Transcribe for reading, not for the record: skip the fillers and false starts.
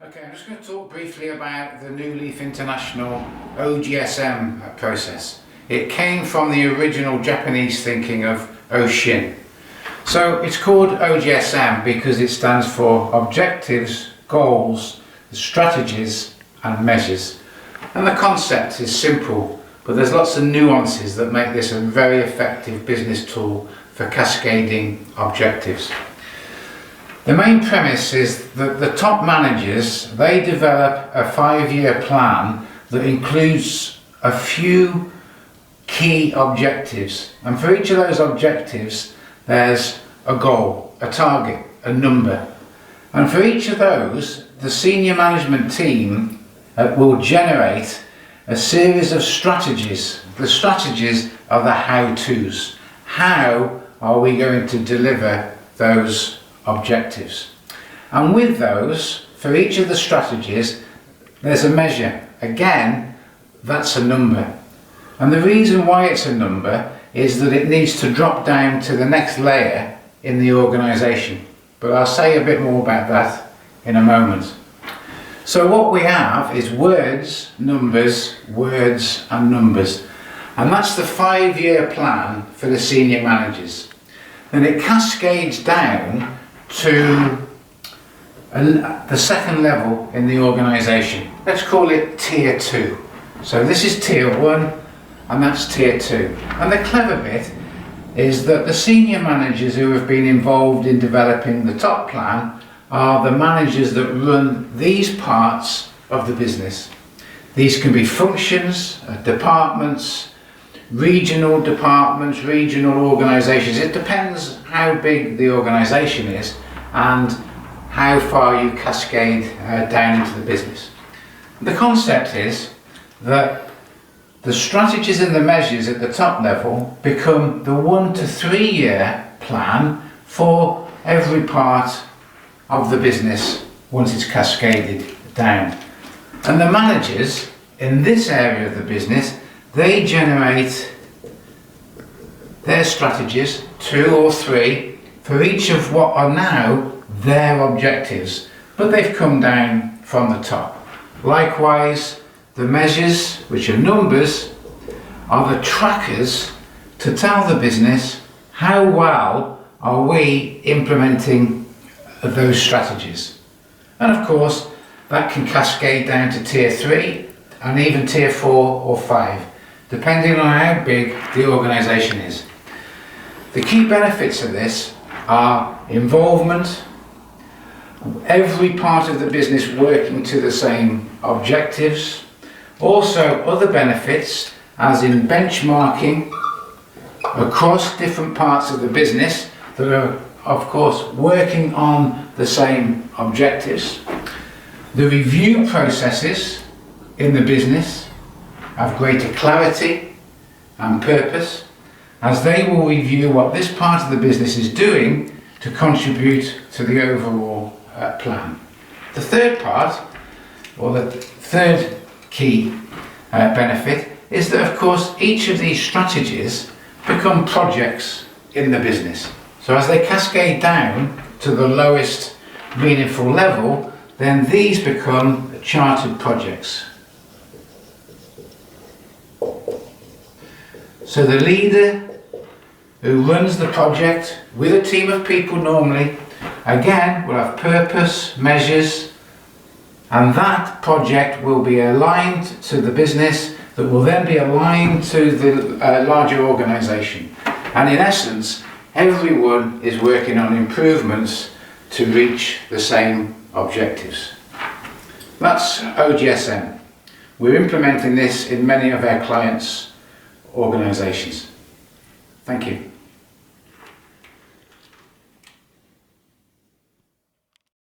Okay, I'm just going to talk briefly about the New Leaf International Ogsm process. It came from the original Japanese thinking of Oshin. So it's called Ogsm because it stands for Objectives, Goals, Strategies and Measures. And the concept is simple, but there's lots of nuances that make this a very effective business tool for cascading objectives. The main premise is that the top managers, they develop a 5-year plan that includes a few key objectives, and for each of those objectives there's a goal, a target, a number, and for each of those the senior management team will generate a series of strategies. The strategies are the how-tos. How are we going to deliver those objectives? And with those, for each of the strategies, there's a measure. Again, that's a number. And the reason why it's a number is that it needs to drop down to the next layer in the organisation. But I'll say a bit more about that in a moment. So what we have is words, numbers, words and numbers. And that's the 5-year plan for the senior managers. Then it cascades down to the second level in the organisation. Let's call it Tier 2. So this is Tier 1 and that's Tier 2. And the clever bit is that the senior managers who have been involved in developing the top plan are the managers that run these parts of the business. These can be functions, departments, regional departments, regional organisations. It depends how big the organisation is and how far you cascade down into the business. The concept is that the strategies and the measures at the top level become the 1 to 3 year plan for every part of the business once it's cascaded down. And the managers in this area of the business, they generate their strategies, 2 or 3, for each of what are now their objectives, but they've come down from the top. Likewise, the measures, which are numbers, are the trackers to tell the business how well are we implementing those strategies. And of course, that can cascade down to Tier 3 and even Tier 4 or 5, depending on how big the organisation is. The key benefits of this are involvement, every part of the business working to the same objectives, also other benefits as in benchmarking across different parts of the business that are of course working on the same objectives. The review processes in the business have greater clarity and purpose, as they will review what this part of the business is doing to contribute to the overall plan. The third part, or the third key benefit, is that of course each of these strategies become projects in the business. So as they cascade down to the lowest meaningful level, then these become chartered projects. So the leader who runs the project with a team of people normally, again, will have purpose, measures, and that project will be aligned to the business that will then be aligned to the larger organisation. And in essence, everyone is working on improvements to reach the same objectives. That's Ogsm. We're implementing this in many of our clients' organisations. Thank you.